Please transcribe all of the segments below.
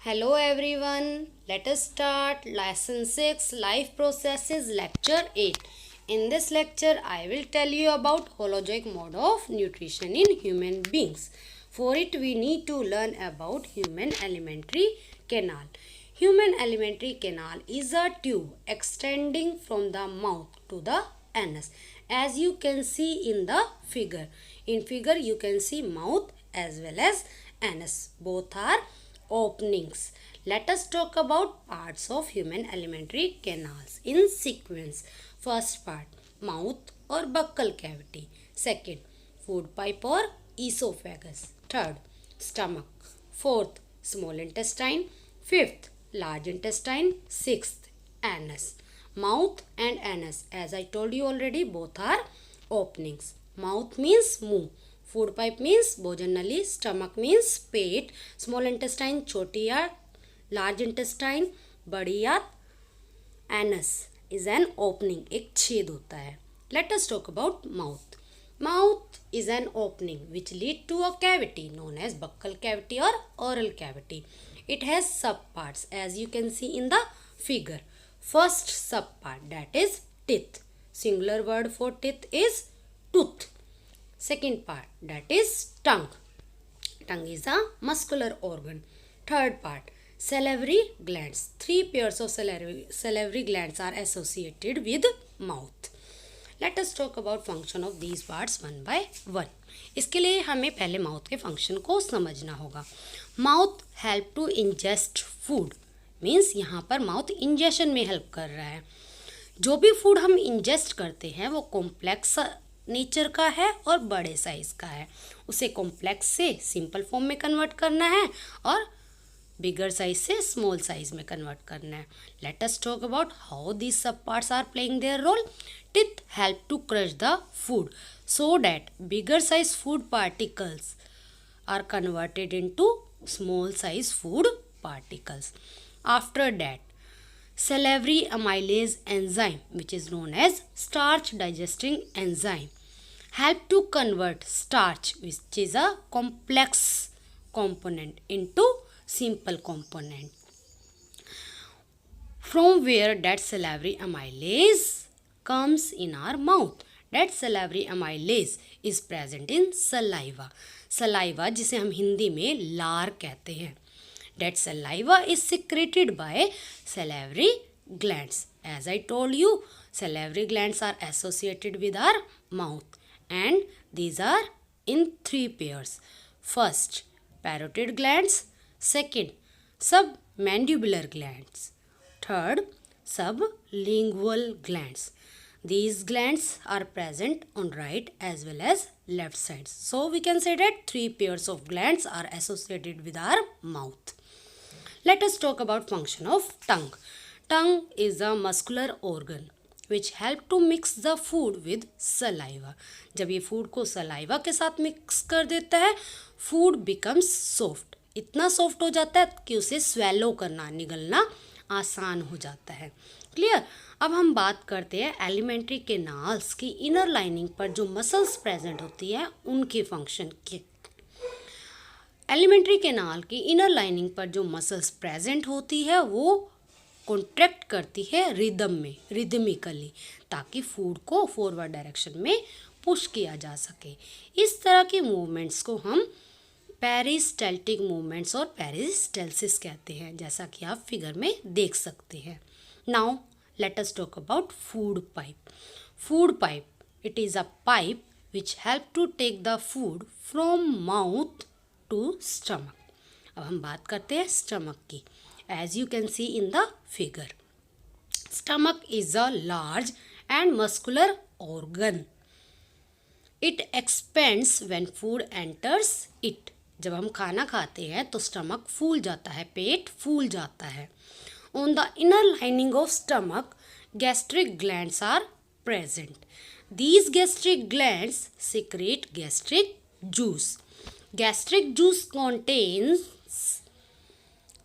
Hello everyone. Let us start lesson 6 life processes lecture 8. In this lecture I will tell you about holozoic mode of nutrition in human beings. For it we need to learn about human alimentary canal. Human alimentary canal is a tube extending from the mouth to the anus. As you can see in the figure. In figure you can see mouth as well as anus. Both are openings. Let us talk about parts of human alimentary canals in sequence. First part, mouth or buccal cavity. Second, food pipe or esophagus. Third, stomach. Fourth, small intestine. Fifth, large intestine. Sixth, anus. Mouth and anus, as I told you already, both are openings. Mouth means मुंह, food pipe means भोजन नली, stomach means पेट, small intestine छोटी आंत, large intestine बड़ी आंत, anus is an opening एक छेद होता है. Let us talk about mouth. Mouth is an opening which lead to a cavity known as buccal cavity और oral cavity. It has sub parts as you can see in the figure. First sub part, that is teeth. Singular word for teeth is tooth. Second part, that is tongue. Tongue is a muscular organ. Third part, salivary glands. 3 pairs of salivary glands are associated with mouth. Let us talk about function of these parts one by one. इसके लिए हमें पहले mouth के function को समझना होगा. Mouth help to ingest food means यहाँ पर माउथ इंजेशन में हेल्प कर रहा है. जो भी फूड हम इंजेस्ट करते हैं वो कॉम्प्लेक्स नेचर का है और बड़े साइज का है. उसे कॉम्प्लेक्स से सिंपल फॉर्म में कन्वर्ट करना है और बिगर साइज से स्मॉल साइज में कन्वर्ट करना है. Let us talk about how these सब parts are playing their role. Teeth help to crush the food so that bigger size food particles are converted into small size food particles. After that salivary amylase enzyme which is known as starch digesting enzyme help to convert starch which is a complex component into simple component from where that salivary amylase comes in our mouth. That salivary amylase is present in saliva. Saliva जिसे हम हिंदी में लार कहते हैं. That saliva is secreted by salivary glands. As I told you, salivary glands are associated with our mouth and these are in 3 pairs. First, parotid glands. Second, submandibular glands. Third, sublingual glands. These glands are present on right as well as left sides. So we can say that 3 pairs of glands are associated with our mouth. Let us talk about function of tongue. Tongue is a muscular organ which help to mix the food with saliva. जब ये food को saliva के साथ mix कर देता है food becomes soft. इतना soft हो जाता है कि उसे स्वेलो करना निगलना आसान हो जाता है. क्लियर. अब हम बात करते हैं एलिमेंट्री केनाल्स की इनर लाइनिंग पर जो मसल्स प्रेजेंट होती है उनके फंक्शन के. एलिमेंट्री कैनाल की इनर लाइनिंग पर जो मसल्स प्रेजेंट होती है वो कॉन्ट्रैक्ट करती है रिदम में रिदमिकली ताकि फूड को फॉरवर्ड डायरेक्शन में पुश किया जा सके. इस तरह के मूवमेंट्स को हम पेरिस्टैल्टिक मूवमेंट्स और पेरिस्टैल्सिस कहते हैं जैसा कि आप फिगर में देख सकते हैं. Now let us talk about food pipe. Food pipe it is a pipe which help to take the food from mouth to stomach. अब हम बात करते हैं स्टमक की. As you can see in the figure stomach is a large and muscular organ. It expands when food enters it. जब हम खाना खाते हैं तो स्टमक फूल जाता है, पेट फूल जाता है. On the inner lining of stomach gastric glands are present. These gastric glands secrete gastric juice. Gastric juice contains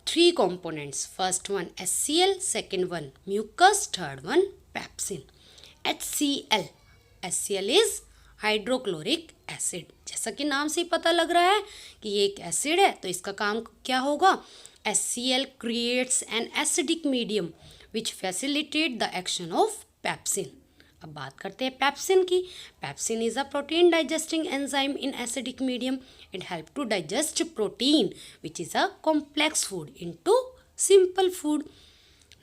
3 components. First one HCl, second one mucus, third one pepsin. HCl. HCl is hydrochloric acid. जैसा कि नाम से ही पता लग रहा है कि ये एक एसिड है तो इसका काम क्या होगा. HCl creates an acidic medium which facilitate the action of pepsin. अब बात करते हैं पेप्सिन की. Pepsin is a protein digesting enzyme in acidic medium. It help to digest protein which is a complex food into simple food.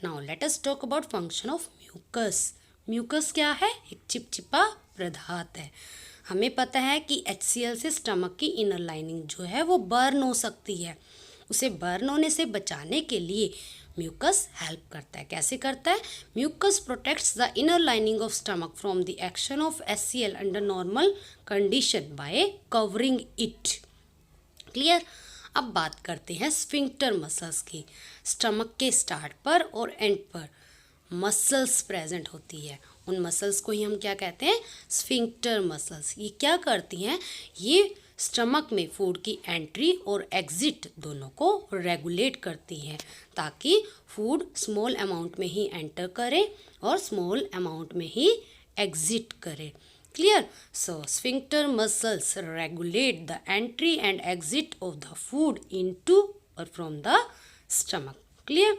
Now let us talk about function of mucus. Mucus क्या है? एक चिपचिपा पदार्थ है. हमें पता है कि HCl से स्टमक की इनर लाइनिंग जो है वो बर्न हो सकती है. उसे बर्न होने से बचाने के लिए म्यूकस हेल्प करता है. कैसे करता है? Mucus protects the inner lining of stomach from the action of HCl under normal condition by covering it. Clear. अब बात करते हैं स्फिंक्टर मसल्स की. स्टमक के स्टार्ट पर और एंड पर मसल्स प्रेजेंट होती है. उन मसल्स को ही हम क्या कहते हैं? Sphincter muscles. ये क्या करती हैं? ये स्टमक में फूड की एंट्री और एग्जिट दोनों को रेगुलेट करती हैं ताकि फूड स्मॉल अमाउंट में ही एंटर करे और स्मॉल अमाउंट में ही एग्जिट करे. Clear? So, sphincter muscles regulate the entry and exit of the food into or from the stomach. Clear?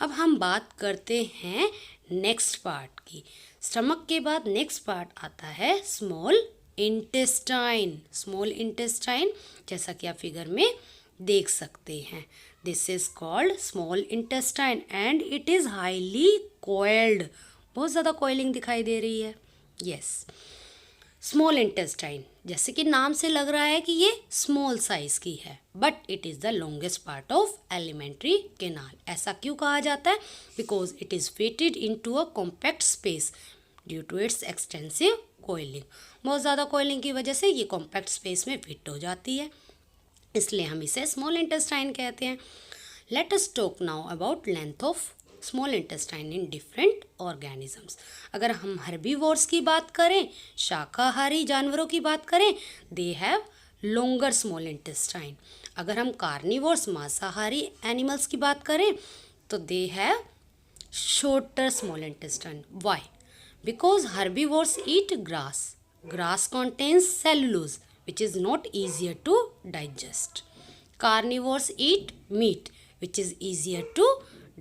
अब हम बात करते हैं नेक्स्ट पार्ट की. स्टमक के बाद नेक्स्ट पार्ट आता है स्मॉल इंटेस्टाइन. स्मॉल इंटेस्टाइन जैसा कि आप फिगर में देख सकते हैं. This is called small intestine and it is highly coiled. बहुत ज़्यादा कोइलिंग दिखाई दे रही है. यस. स्मॉल इंटेस्टाइन जैसे कि नाम से लग रहा है कि ये स्मॉल साइज की है, but it is the longest part of alimentary canal. ऐसा क्यों कहा जाता है? Because it is fitted into a compact space due to its extensive coiling. बहुत ज़्यादा कोइलिंग की वजह से ये कॉम्पैक्ट स्पेस में फिट हो जाती है, इसलिए हम इसे स्मॉल इंटेस्टाइन कहते हैं. Let us talk now about length of small intestine in different organisms. अगर हम हर्बीवोर्स की बात करें, शाकाहारी जानवरों की बात करें, they have longer small intestine. अगर हम कार्निवोर्स मांसाहारी एनिमल्स की बात करें तो they have shorter small intestine. Why? Because herbivores eat grass. Grass contains cellulose which is not easier to digest. Carnivores eat meat which is easier to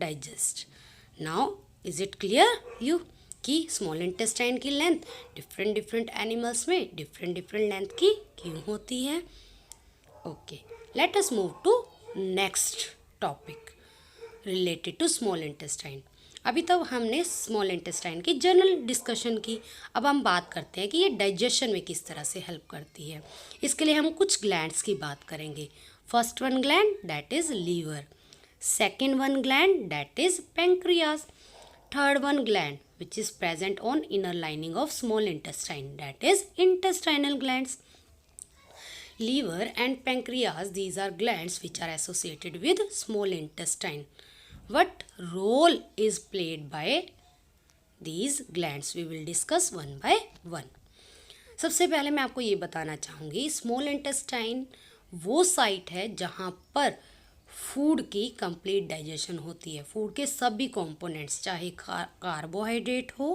digest. Now is it clear you कि small intestine की length different different animals में different different length की क्यों होती है? Okay, let us move to next topic related to small intestine. अभी तक हमने स्मॉल इंटेस्टाइन की जनरल डिस्कशन की. अब हम बात करते हैं कि ये डाइजेशन में किस तरह से हेल्प करती है. इसके लिए हम कुछ ग्लैंड्स की बात करेंगे. First one gland that is liver. Second one gland that is pancreas. Third one gland which is present on inner lining of small intestine that is intestinal glands. Liver and pancreas, these are glands which are associated with small intestine. What role is played by these glands? We will discuss one by one. सबसे पहले मैं आपको ये बताना चाहूँगी small intestine वो site है जहाँ पर फूड की कंप्लीट डाइजेशन होती है. फूड के सभी कंपोनेंट्स चाहे कार्बोहाइड्रेट हो,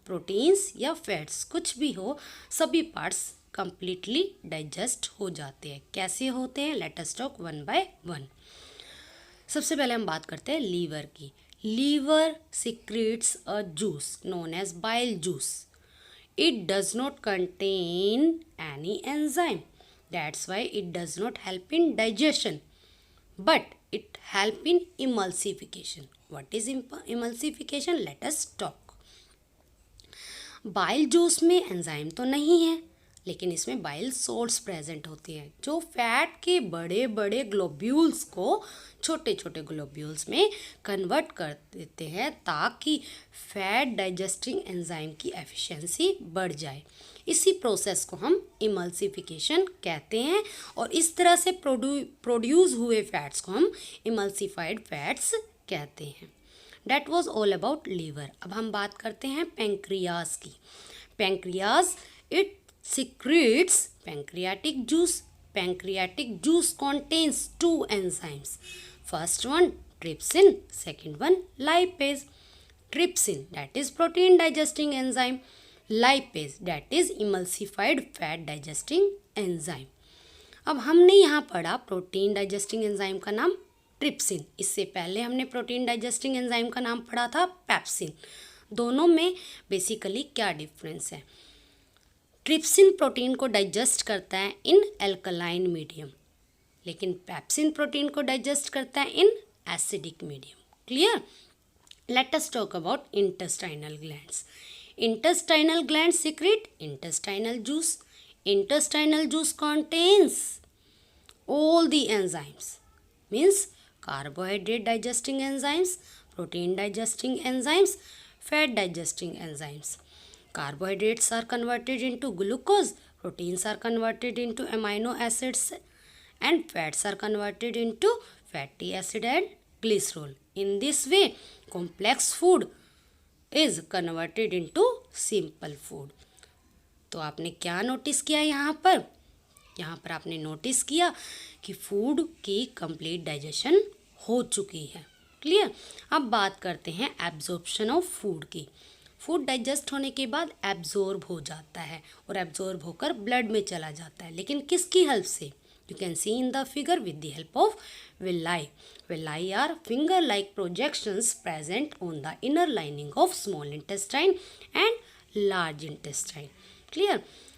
प्रोटीन्स या फैट्स, कुछ भी हो, सभी पार्ट्स कंप्लीटली डाइजेस्ट हो जाते हैं. कैसे होते हैं? Let us talk one by one. सबसे पहले हम बात करते हैं लीवर की. Liver secretes a juice known as bile juice. It does not contain any enzyme. That's why it does not help in digestion, but it help in emulsification. What is emulsification? Let us talk. Bile juice में enzyme तो नहीं है, लेकिन इसमें bile salts present होती हैं जो fat के बड़े बड़े ग्लोब्यूल्स को छोटे छोटे ग्लोब्यूल्स में कन्वर्ट कर देते हैं ताकि फैट डाइजेस्टिंग एंजाइम की एफिशिएंसी बढ़ जाए. इसी प्रोसेस को हम इमल्सिफिकेशन कहते हैं और इस तरह से प्रोड्यूस हुए फैट्स को हम इमल्सिफाइड फैट्स कहते हैं. That was all about liver. अब हम बात करते हैं पेंक्रियाज की. Pancreas it secretes pancreatic juice. Pancreatic juice contains two enzymes. First one trypsin, second one lipase. Trypsin that is protein digesting enzyme. Lipase that is emulsified fat digesting enzyme. अब हमने यहाँ पढ़ा प्रोटीन डाइजेस्टिंग एंजाइम का नाम trypsin. इससे पहले हमने protein digesting enzyme का नाम पढ़ा था पेप्सिन। दोनों में बेसिकली क्या डिफरेंस है? ट्रिप्सिन प्रोटीन को डाइजेस्ट करता है इन एल्कलाइन मीडियम, लेकिन पेप्सिन प्रोटीन को डाइजेस्ट करता है इन acidic medium. Clear? Late us talk about intestinal glands. Intestinal glands secrete intestinal juice. Intestinal juice contains all the enzymes, means carbohydrate digesting enzymes, protein digesting enzymes, fat digesting enzymes. Carbohydrates are converted into glucose, proteins are converted into amino acids, and fats are converted into fatty acid and glycerol. In this way, complex food is converted into simple food. तो आपने क्या notice किया यहाँ पर? यहाँ पर आपने notice किया कि फूड की कंप्लीट डाइजेशन हो चुकी है। क्लियर? अब बात करते हैं एब्जॉर्प्शन ऑफ फूड की। फूड डाइजेस्ट होने के बाद एब्जॉर्ब हो जाता है और एब्जॉर्ब होकर ब्लड में चला जाता है, लेकिन किसकी हेल्प से? You can see in the figure with the help of villi. Villi are finger-like projections present on the inner lining of small intestine and large intestine. Clear?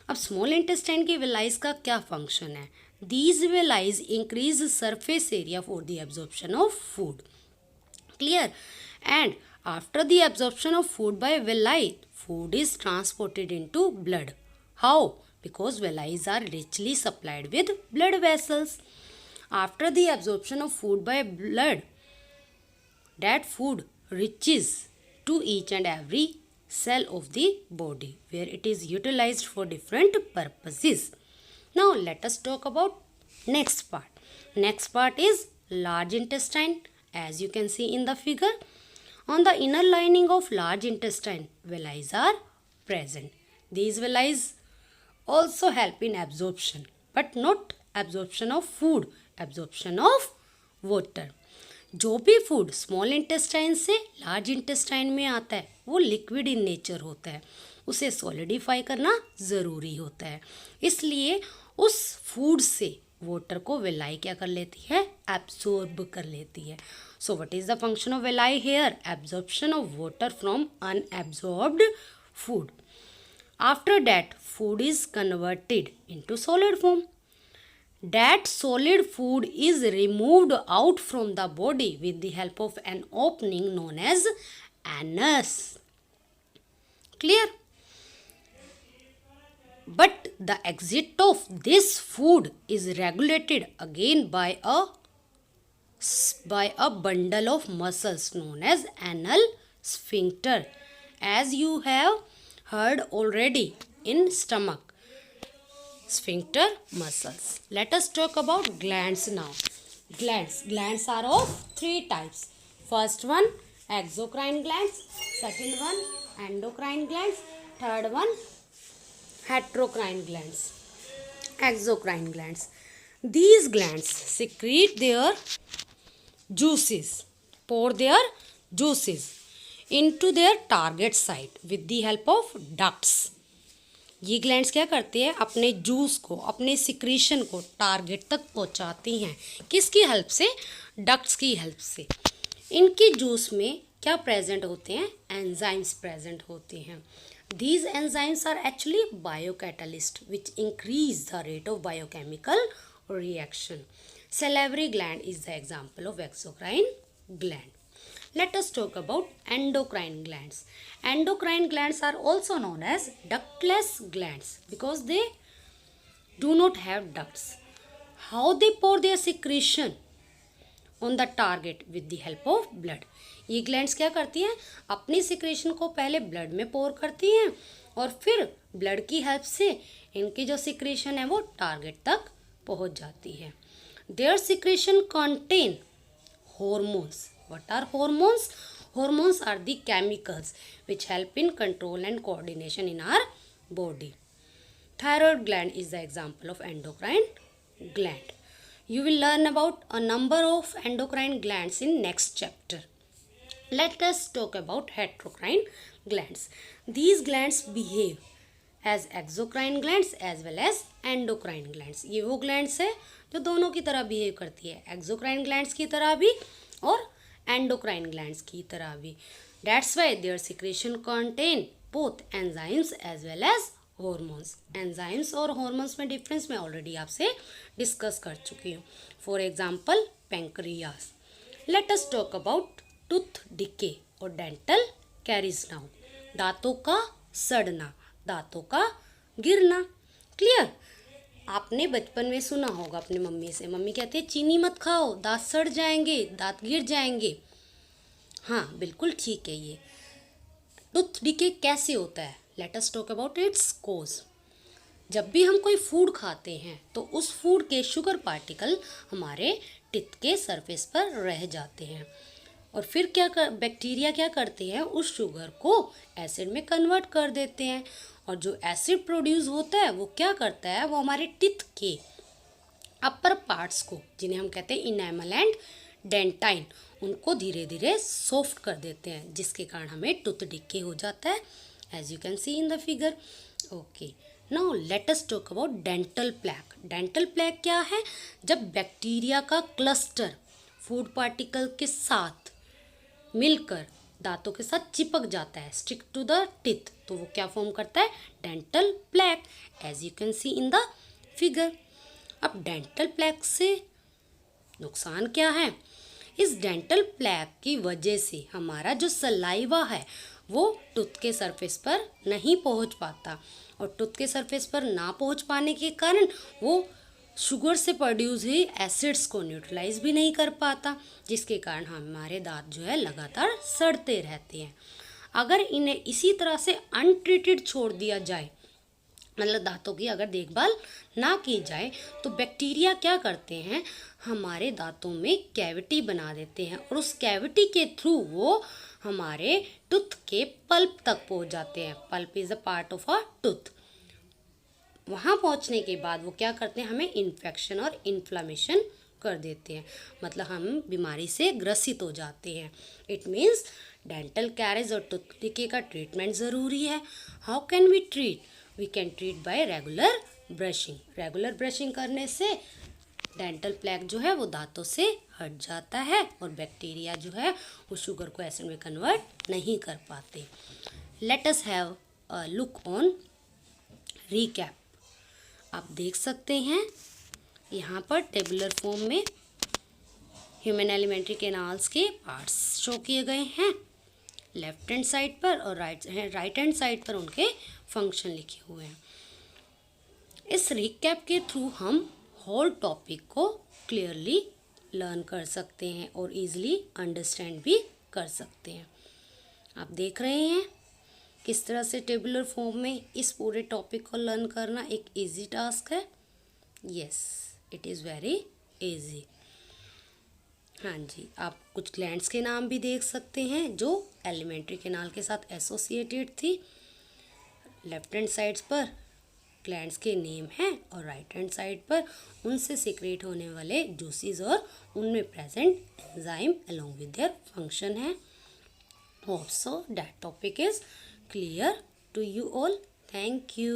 अब small intestine की villi का क्या function है? These villi increase surface area for the absorption of food. Clear? And after the absorption of food by villi, food is transported into blood. How? Because villi are richly supplied with blood vessels. After the absorption of food by blood, that food reaches to each and every cell of the body, where it is utilized for different purposes. Now let us talk about next part. Next part is large intestine. As you can see in the figure, on the inner lining of large intestine, villi are present. These villi also help in absorption, but not absorption of food, absorption of water. जो भी food small intestine से large intestine में आता है वो liquid in nature होता है, उसे सॉलिडिफाई करना ज़रूरी होता है, इसलिए उस फूड से वाटर को विलाई क्या कर लेती है? एब्जॉर्ब कर लेती है। So what is the function of villi here? Absorption of water from unabsorbed food. After that, food is converted into solid form. That solid food is removed out from the body with the help of an opening known as anus. Clear? But the exit of this food is regulated again by a bundle of muscles known as anal sphincter, as you have heard already in stomach. Sphincter muscles. Let us talk about glands now. Glands are of three types. First one, exocrine glands. Second one, endocrine glands. Third one, heterocrine glands. Exocrine glands. These glands secrete their juices, pour their juices into their target site with the help of ducts. ये glands क्या करते हैं? अपने juice को, अपने secretion को target तक पहुंचाती हैं। किसकी हेल्प से? डक्ट्स की हेल्प से। इनकी जूस में क्या प्रेजेंट होते हैं? एंजाइम्स प्रेजेंट होते हैं। These enzymes are actually biocatalysts which increase the rate of biochemical reaction. Salivary gland is the example of exocrine gland. Let us talk about endocrine glands. Endocrine glands are also known as ductless glands because they do not have ducts. How they pour their secretion on the target? With the help of blood. ये glands क्या करती हैं? अपनी secretion को पहले blood में pour करती हैं और फिर blood की help से इनकी जो secretion है वो target तक पहुंच जाती है. Their secretion contain hormones. What are hormones? Hormones are the chemicals which help in control and coordination in our body. Thyroid gland is the example of endocrine gland. You will learn about a number of endocrine glands in next chapter. Let us talk about heterocrine glands. These glands behave as exocrine glands as well as endocrine glands. ये वो glands है जो दोनों की तरह behave करती है, exocrine glands की तरह भी और एंडोक्राइन ग्लैंड्स की तरह भी। That's why their secretion contain both enzymes as well as hormones. Enzymes और हॉर्मोन्स में डिफरेंस मैं ऑलरेडी आपसे डिस्कस कर चुकी हूँ। For example pancreas. Let us talk about tooth decay और डेंटल कैरीज नाउ। दांतों का सड़ना, दांतों का गिरना। क्लियर? आपने बचपन में सुना होगा अपनी मम्मी से, मम्मी कहती है चीनी मत खाओ, दांत सड़ जाएंगे, दांत गिर जाएंगे। हाँ, बिल्कुल ठीक है। ये टूथ डिके कैसे होता है? Let us talk about its cause. जब भी हम कोई फूड खाते हैं तो उस फूड के शुगर पार्टिकल हमारे टीथ के सरफेस पर रह जाते हैं और फिर बैक्टीरिया क्या करते हैं, उस शुगर को एसिड में कन्वर्ट कर देते हैं और जो एसिड प्रोड्यूस होता है वो क्या करता है, वो हमारे टीथ के अपर पार्ट्स को, जिन्हें हम कहते हैं इनेमल एंड डेंटाइन, उनको धीरे धीरे सॉफ्ट कर देते हैं, जिसके कारण हमें टूथ डिके हो जाता है, as you can see in the figure. Okay, now let us talk about dental plaque. Dental plaque क्या है? जब बैक्टीरिया का क्लस्टर फूड पार्टिकल के साथ मिलकर दांतों के साथ चिपक जाता है, स्टिक टू द टीथ, तो वो क्या फॉर्म करता है? Dental plaque, as you can see in the figure. अब डेंटल प्लैक से नुकसान क्या है? इस डेंटल प्लैक की वजह से हमारा जो सलाइवा है वो टूथ के सरफेस पर नहीं पहुंच पाता और टूथ के सरफेस पर ना पहुंच पाने के कारण वो शुगर से प्रोड्यूस हुई एसिड्स को न्यूट्रलाइज भी नहीं कर पाता, जिसके कारण हमारे दांत जो है लगातार सड़ते रहते हैं। अगर इन्हें इसी तरह से अनट्रीटेड छोड़ दिया जाए, मतलब दांतों की अगर देखभाल ना की जाए, तो बैक्टीरिया क्या करते हैं, हमारे दांतों में कैविटी बना देते हैं और उस कैविटी के थ्रू वो हमारे टूथ के पल्प तक पहुंच जाते हैं। Pulp is a part of a tooth. वहाँ पहुँचने के बाद वो क्या करते हैं, हमें इन्फेक्शन और इन्फ्लामेशन कर देते हैं, मतलब हम बीमारी से ग्रसित हो जाते हैं। इट मीन्स डेंटल कैरीज और टूथ डिके का ट्रीटमेंट ज़रूरी है। How can we treat? We can treat by regular brushing. Regular brushing करने से डेंटल प्लैक जो है वो दांतों से हट जाता है और बैक्टीरिया जो है वो शुगर को एसिड में कन्वर्ट नहीं कर पाते। Let us have a look on recap. आप देख सकते हैं यहाँ पर टेबुलर फॉर्म में ह्यूमन एलिमेंट्री कैनाल्स के पार्ट्स शो किए गए हैं लेफ्ट हैंड साइड पर, और राइट हैंड साइड पर उनके फंक्शन लिखे हुए हैं। इस रिकैप के थ्रू हम होल टॉपिक को क्लियरली लर्न कर सकते हैं और इजीली अंडरस्टैंड भी कर सकते हैं। आप देख रहे हैं किस तरह से टेबुलर फॉर्म में इस पूरे टॉपिक को लर्न करना एक इजी टास्क है। Yes, it is very easy. हाँ जी, आप कुछ ग्लैंड्स के नाम भी देख सकते हैं जो एलिमेंट्री कैनाल के साथ एसोसिएटेड थी। लेफ्ट हैंड साइड्स पर ग्लैंड्स के नेम हैं और राइट हैंड साइड पर उनसे सीक्रेट होने वाले जूसेस और उनमें present enzyme along with their function है। Hope so that topic is clear to you all. Thank you.